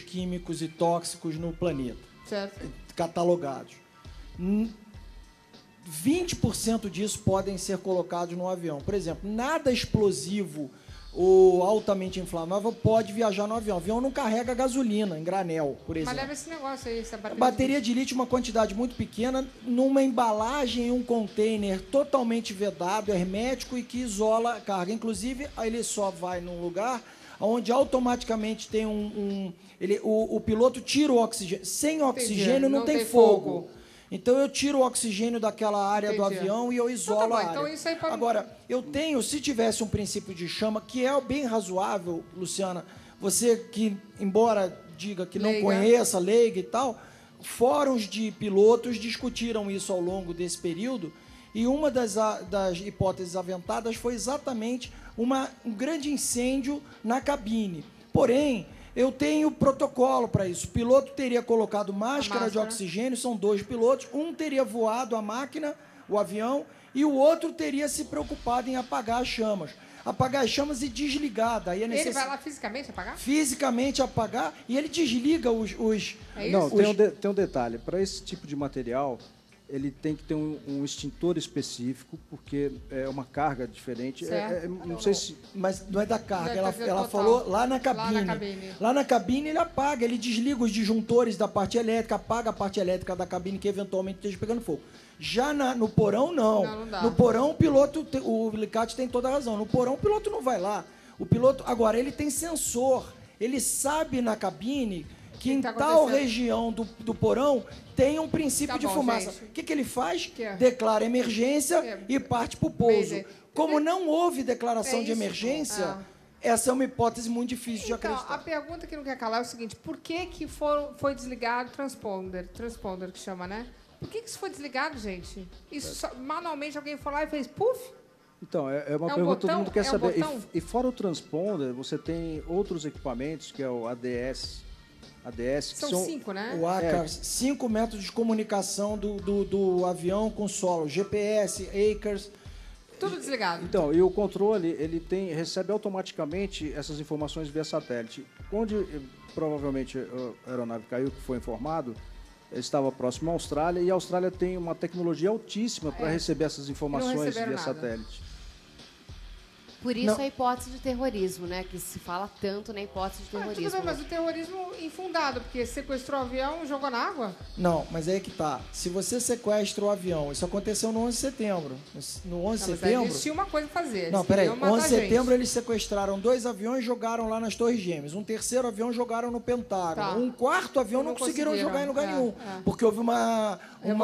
químicos e tóxicos no planeta, Certo. catalogados. 20% disso podem ser colocados no avião. Por exemplo, nada explosivo ou altamente inflamável pode viajar no avião. O avião não carrega gasolina em granel, por exemplo. Mas leva esse negócio aí, essa Bateria de lítio, uma quantidade muito pequena, numa embalagem em um container totalmente vedado, hermético e que isola a carga. Inclusive, ele só vai num lugar onde automaticamente tem o piloto tira o oxigênio. Sem oxigênio não tem fogo. Então eu tiro o oxigênio daquela área do avião e eu isolo a área. Então isso aí pode... Agora, eu tenho, se tivesse um princípio de chama, que é bem razoável, Luciana, você que, embora diga que não conheça, leiga e tal, fóruns de pilotos discutiram isso ao longo desse período, e uma das hipóteses aventadas foi exatamente um grande incêndio na cabine. Porém, eu tenho protocolo para isso. O piloto teria colocado máscara de oxigênio, são 2 pilotos, um teria voado a máquina, o avião, e o outro teria se preocupado em apagar as chamas. Apagar as chamas e desligar. Daí Ele vai lá fisicamente apagar? Fisicamente apagar e ele desliga os... É isso? Não, tem um detalhe. Para esse tipo de material, ele tem que ter um extintor específico, porque é uma carga diferente. Não sei se... Mas não é da carga, ela falou lá na cabine. Lá na cabine ele apaga, ele desliga os disjuntores da parte elétrica, apaga a parte elétrica da cabine que eventualmente esteja pegando fogo. Já no porão, não dá. No porão, o piloto, o Licati tem toda a razão, no porão o piloto não vai lá. O piloto, agora, ele tem sensor, ele sabe na cabine que em tal região do porão tem um princípio de fumaça. O que ele faz? Declara emergência e parte para o pouso. Como não houve declaração de emergência, essa é uma hipótese muito difícil de acreditar. Então, a pergunta que não quer calar é o seguinte, por que foi desligado o transponder que chama, né? Por que isso foi desligado, gente? Isso manualmente alguém foi lá e fez puff? Então, é uma pergunta que todo mundo quer saber. E fora o transponder, você tem outros equipamentos, que é o ADS, são 5, né? O ACARS, 5 métodos de comunicação do avião com solo. GPS, ACARS. Tudo desligado. Então, e o controle, ele recebe automaticamente essas informações via satélite. Onde provavelmente a aeronave caiu, que foi informado, estava próximo à Austrália, e a Austrália tem uma tecnologia altíssima para receber essas informações via satélite. Por isso a hipótese de terrorismo, né? Que se fala tanto na hipótese de terrorismo. Tudo bem, mas o terrorismo infundado, porque sequestrou o avião e jogou na água? Não, mas aí é que tá. Se você sequestra o avião, isso aconteceu no 11 de setembro. No 11 de setembro... Eles tinham uma coisa a fazer. Não, peraí. No 11 de setembro eles sequestraram 2 aviões e jogaram lá nas Torres Gêmeas. Um terceiro avião jogaram no Pentágono. Um quarto avião não conseguiram jogar em lugar nenhum. Porque houve uma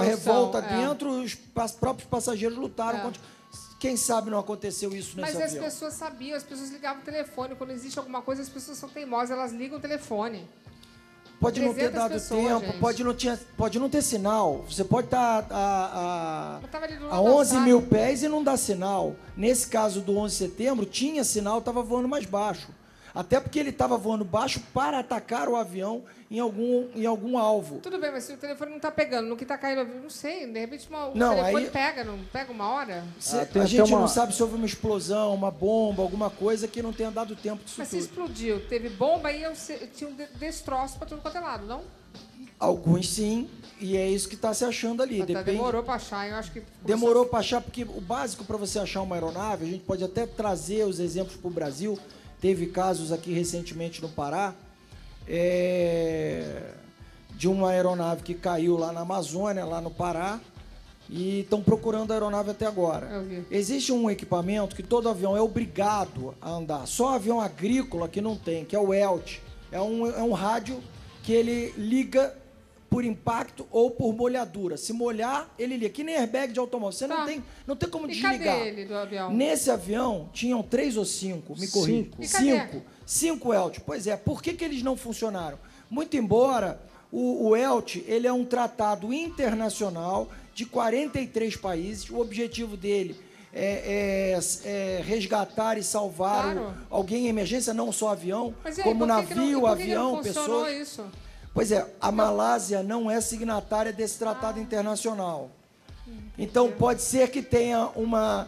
revolta dentro, os próprios passageiros lutaram contra... Quem sabe não aconteceu isso nesse avião? Mas as pessoas sabiam, as pessoas ligavam o telefone. Quando existe alguma coisa, as pessoas são teimosas, elas ligam o telefone. Pode não ter dado tempo, pode não ter sinal. Você pode estar a 11 mil pés e não dá sinal. Nesse caso do 11 de setembro, tinha sinal, estava voando mais baixo. Até porque ele estava voando baixo para atacar o avião em algum alvo. Tudo bem, mas se o telefone não está pegando, no que está caindo, não sei, de repente o telefone não pega uma hora? A gente não sabe se houve uma explosão, uma bomba, alguma coisa que não tenha dado tempo disso Mas tudo. se explodiu, teve bomba e tinha um destroço para tudo quanto é lado, não? Alguns sim, e é isso que está se achando ali. Demorou para achar, eu acho que... Demorou para achar, porque o básico para você achar uma aeronave, a gente pode até trazer os exemplos para o Brasil. Teve casos aqui recentemente no Pará, de uma aeronave que caiu lá na Amazônia, lá no Pará, e estão procurando a aeronave até agora. Existe um equipamento que todo avião é obrigado a andar, só avião agrícola que não tem, que é o ELT. É um rádio que ele liga por impacto ou por molhadura. Se molhar, ele liga. Que nem airbag de automóvel. Você não tem como desligar. Cadê ele do avião? Nesse avião, tinham 3 ou 5, me corrija. 5 ELT. Pois é, por que eles não funcionaram? Muito embora o ELT, ele é um tratado internacional de 43 países. O objetivo dele é resgatar e salvar alguém em emergência, não só avião, como navio, avião, pessoas. Isso? Pois é, a Malásia não é signatária desse tratado internacional. Então, pode ser que tenha uma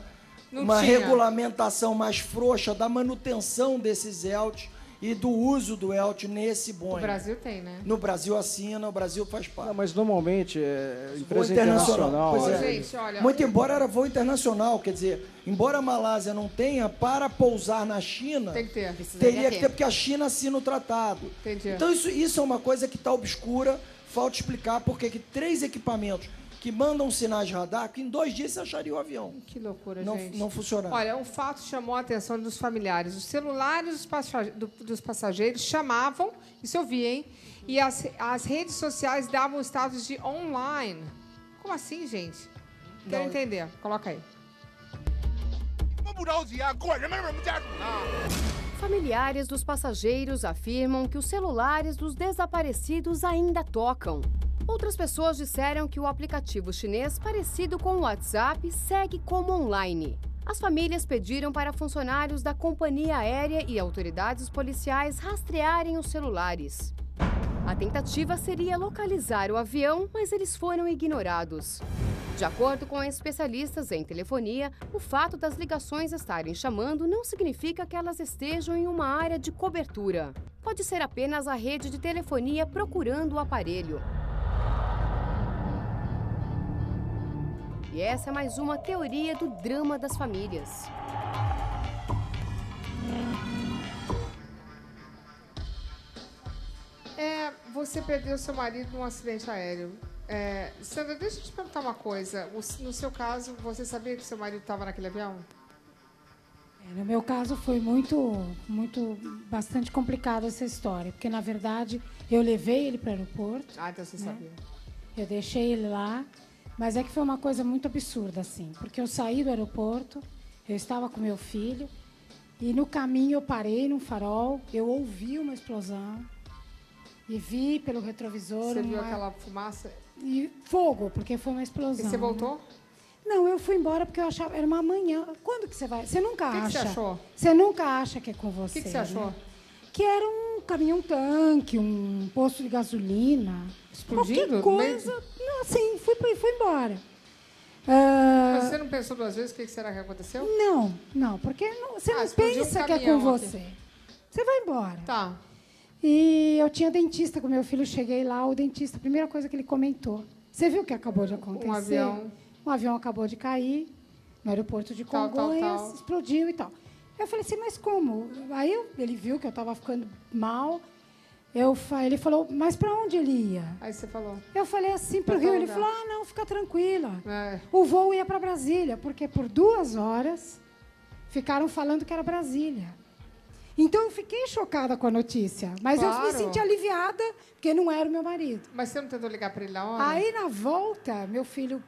regulamentação mais frouxa da manutenção desses ELTs e do uso do ELTE nesse Boeing. No Brasil tem, né? No Brasil assina, o Brasil faz parte. Não, mas normalmente, empresa internacional. internacional... Pois é. Gente, olha, Muito embora era voo internacional, quer dizer, embora a Malásia não tenha, para pousar na China, tem que ter. teria que ter, porque a China assina o tratado. Entendi. Então isso é uma coisa que está obscura, falta explicar porque que 3 equipamentos que mandam sinais de radar, que em 2 dias você acharia o avião. Que loucura, Não, gente. não funcionava. Olha, um fato chamou a atenção dos familiares. Os celulares dos passageiros chamavam, isso eu vi, hein? E as redes sociais davam status de online. Como assim, gente? Quero entender. Coloca aí. Familiares dos passageiros afirmam que os celulares dos desaparecidos ainda tocam. Outras pessoas disseram que o aplicativo chinês, parecido com o WhatsApp, segue como online. As famílias pediram para funcionários da companhia aérea e autoridades policiais rastrearem os celulares. A tentativa seria localizar o avião, mas eles foram ignorados. De acordo com especialistas em telefonia, o fato das ligações estarem chamando não significa que elas estejam em uma área de cobertura. Pode ser apenas a rede de telefonia procurando o aparelho. E essa é mais uma teoria do drama das famílias. Você perdeu seu marido num acidente aéreo. Sandra, deixa eu te perguntar uma coisa. No seu caso, você sabia que seu marido estava naquele avião? No meu caso, foi bastante complicada essa história, porque, na verdade, eu levei ele para o aeroporto. Ah, então você sabia. Eu deixei ele lá, mas é que foi uma coisa muito absurda, assim, porque eu saí do aeroporto, eu estava com meu filho, e no caminho eu parei num farol, eu ouvi uma explosão, e vi pelo retrovisor... Você viu aquela fumaça? E fogo, porque foi uma explosão. E você voltou? Né? Não, eu fui embora porque eu achava... Era uma manhã. Quando que você vai? Você nunca acha. O que você achou? Você nunca acha que é com você. O que você achou? Né? Que era um caminhão-tanque, um posto de gasolina. Explodindo? Qualquer coisa. Não, assim, fui embora. Mas você não pensou 2 vezes o que será que aconteceu? Não, porque você não explodiu pensa um que é com caminhão você. aqui. Você vai embora. Tá. E eu tinha dentista com meu filho, cheguei lá, o dentista, a primeira coisa que ele comentou, você viu o que acabou de acontecer? Um avião acabou de cair no aeroporto de Congonhas, explodiu e tal. Eu falei assim, mas como? Aí ele viu que eu estava ficando mal, ele falou, mas para onde ele ia? Aí você falou? Eu falei assim para o Rio, ele falou, não, fica tranquila. É. O voo ia para Brasília, porque por 2 horas ficaram falando que era Brasília. Então, eu fiquei chocada com a notícia. Mas eu me senti aliviada, porque não era o meu marido. Mas você não tentou ligar para ele na hora? Aí, na volta, meu filho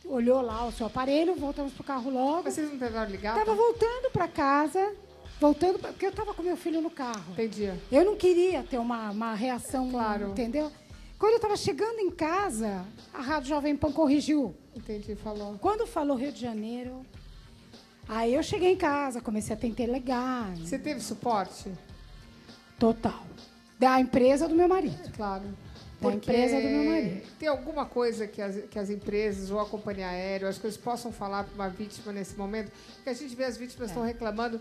olhou lá o seu aparelho, voltamos para o carro logo. Mas vocês não tentaram ligar? Estava voltando para casa, porque eu estava com meu filho no carro. Entendi. Eu não queria ter uma reação, claro. Entendeu? Quando eu estava chegando em casa, a Rádio Jovem Pan corrigiu. Entendi, falou. Quando falou Rio de Janeiro... Aí eu cheguei em casa, comecei a tentar ligar. Você teve suporte? Total. Da empresa do meu marido. Claro. Da empresa do meu marido. Tem alguma coisa que as empresas ou a companhia aérea, as coisas possam falar para uma vítima nesse momento? Porque a gente vê as vítimas estão reclamando.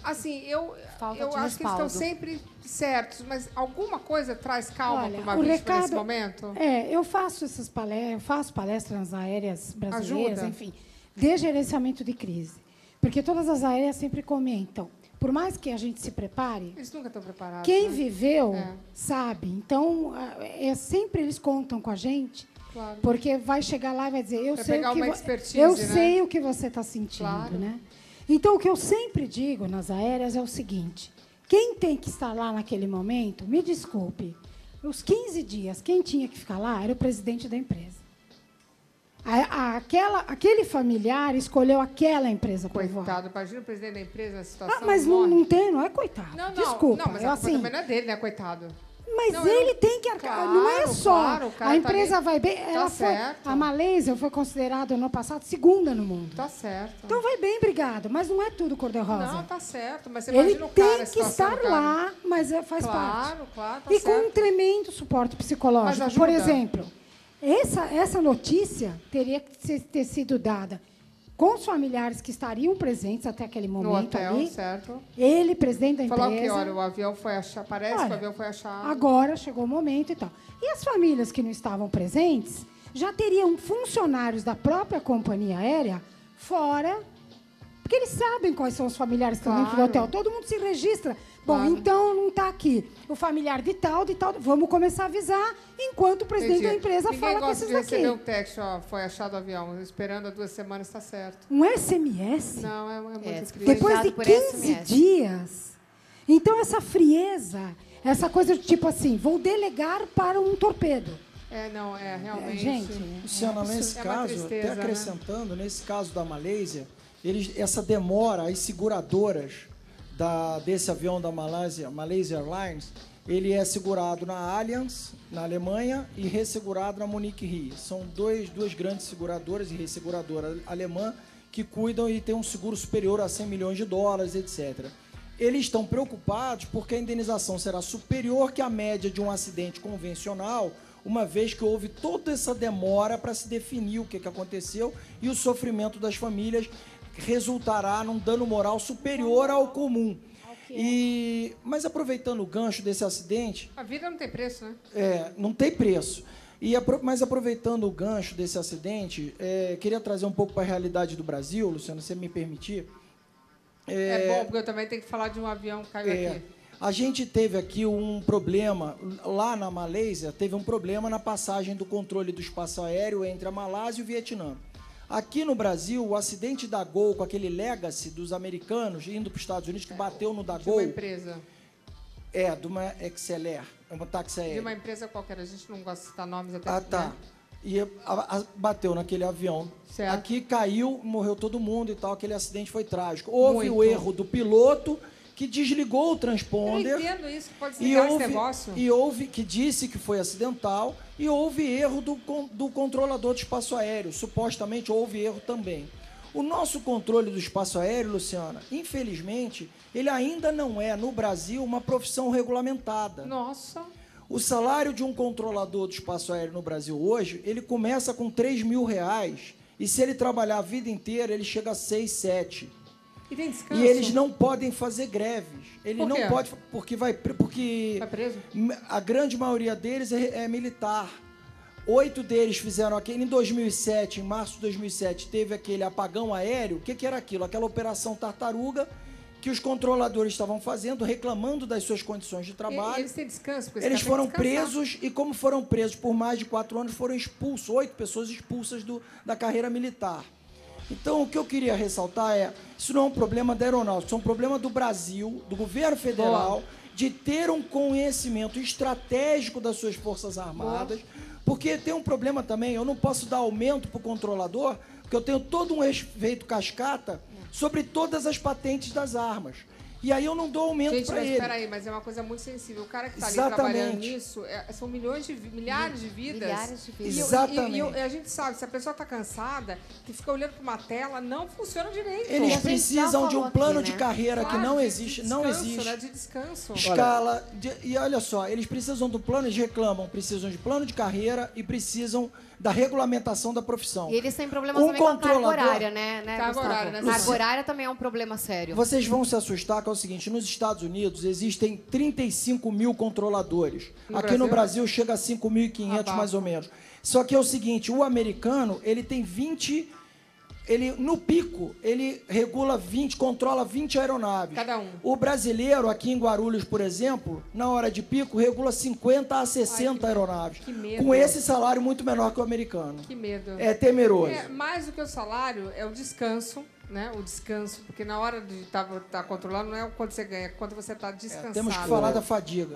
Assim, eu acho que eles estão sempre certos, mas alguma coisa traz calma para uma vítima nesse momento? Eu faço essas palestras, eu faço palestras aéreas brasileiras, enfim, de gerenciamento de crise. Porque todas as aéreas sempre comentam. Por mais que a gente se prepare... Eles nunca estão preparados. Quem viveu, sabe. Então, sempre eles contam com a gente. Claro. Porque vai chegar lá e vai dizer... Eu sei sei o que você está sentindo. Claro. Né? Então, o que eu sempre digo nas aéreas é o seguinte. Quem tem que estar lá naquele momento, me desculpe, os 15 dias, quem tinha que ficar lá era o presidente da empresa. Aquele familiar escolheu aquela empresa para voar. Coitado, imagina o presidente da empresa na situação. Mas não é coitado. Não, desculpa. Não, mas a culpa também não é dele, né, coitado? Mas ele tem que arcar. Claro, não é só. A empresa vai bem. Ela a Malásia foi considerada, no passado, 2ª no mundo. Tá certo. Então vai bem, obrigado. Mas não é tudo cor-de-rosa. Não, tá certo. Mas você ele imagina o cara, tem que estar lá, mas faz parte. Claro, tá e certo. com um tremendo suporte psicológico. Por exemplo, essa notícia teria que ter sido dada com os familiares que estariam presentes até aquele momento no hotel, ali. Certo. Ele, presidente da empresa. Falou que, olha, o avião foi achado, parece que o avião foi achado. Agora chegou o momento e tal. E as famílias que não estavam presentes já teriam funcionários da própria companhia aérea fora, porque eles sabem quais são os familiares que estão dentro do hotel. Todo mundo se registra. Bom, então não está aqui o familiar de tal, vamos começar a avisar enquanto o presidente da empresa fala com esses daqui. Ninguém gosta de receber o texto, ó, foi achado o avião, esperando há 2 semanas, está certo. Um SMS? Não, é muito triste. Depois de 15 dias. Então, essa frieza, essa coisa de tipo assim, vou delegar para um torpedo. Realmente. Gente, Luciana, nesse caso, tristeza, até acrescentando, nesse caso da Malásia, essa demora, as seguradoras desse avião da Malaysia Airlines, ele é segurado na Allianz, na Alemanha, e ressegurado na Munich Re. São duas grandes seguradoras e resseguradora alemã que cuidam e têm um seguro superior a 100 milhões de dólares, etc. Eles estão preocupados porque a indenização será superior que a média de um acidente convencional, uma vez que houve toda essa demora para se definir o que aconteceu e o sofrimento das famílias resultará num dano moral superior ao comum. Mas aproveitando o gancho desse acidente... A vida não tem preço, né? Não tem preço. Mas aproveitando o gancho desse acidente, queria trazer um pouco para a realidade do Brasil, Luciano, se você me permitir. É bom, porque eu também tenho que falar de um avião que caiu aqui. A gente teve aqui um problema, lá na Malásia, teve um problema na passagem do controle do espaço aéreo entre a Malásia e o Vietnã. Aqui no Brasil, o acidente da Gol, com aquele Legacy dos americanos, indo para os Estados Unidos, que bateu no da Gol... De uma empresa. De uma XLR, uma táxi aérea. De uma empresa qualquer, a gente não gosta de citar nomes até. Tá. E bateu naquele avião. Certo. Aqui caiu, morreu todo mundo e tal, aquele acidente foi trágico. Houve o erro do piloto, que desligou o transponder. Eu entendo isso, que pode desligar esse negócio. E houve, que disse que foi acidental, e houve erro do controlador do espaço aéreo. Supostamente houve erro também. O nosso controle do espaço aéreo, Luciana, infelizmente, ele ainda não é, no Brasil, uma profissão regulamentada. Nossa! O salário de um controlador do espaço aéreo no Brasil hoje, ele começa com R$3.000, e se ele trabalhar a vida inteira, ele chega a 6, 7. E tem descanso? E eles não podem fazer greves. Ele Por quê? não pode, porque vai preso? A grande maioria deles é militar. 8 deles fizeram aquele. Em 2007, em março de 2007, teve aquele apagão aéreo. O que era aquilo? Aquela operação Tartaruga que os controladores estavam fazendo, reclamando das suas condições de trabalho. Eles têm descanso? Eles foram presos e, como foram presos por mais de 4 anos, foram expulsos. 8 pessoas expulsas da carreira militar. Então, o que eu queria ressaltar isso não é um problema da aeronáutica, isso é um problema do Brasil, do governo federal, de ter um conhecimento estratégico das suas Forças Armadas, porque tem um problema também, eu não posso dar aumento para o controlador, porque eu tenho todo um efeito cascata sobre todas as patentes das armas. E aí eu não dou aumento para ele. Espera aí, mas é uma coisa muito sensível. O cara que está ali trabalhando nisso, são milhares de vidas. Milhares de vidas. Exatamente. E a gente sabe, se a pessoa está cansada, que fica olhando para uma tela, não funciona direito. Eles precisam de um plano de carreira que não existe. Não existe. Né? De descanso. Escala. E olha só, eles precisam do plano, eles reclamam, precisam de plano de carreira e precisam da regulamentação da profissão. E eles têm problemas também com a carga horária, né? Carga horária também é um problema sério. Vocês vão se assustar, que é o seguinte, nos Estados Unidos existem 35 mil controladores. Aqui no Brasil chega a 5.500 mais ou menos. Só que é o seguinte, o americano, ele tem 20... no pico, ele regula 20, controla 20 aeronaves. Cada um. O brasileiro, aqui em Guarulhos, por exemplo, na hora de pico, regula 50 a 60 aeronaves. Que medo. Com esse salário muito menor que o americano. Que medo. É temeroso. Mais do que o salário, é o descanso, né? O descanso, porque na hora de estar controlando, não é o quanto você ganha, é quanto você está descansado. Temos que falar da fadiga.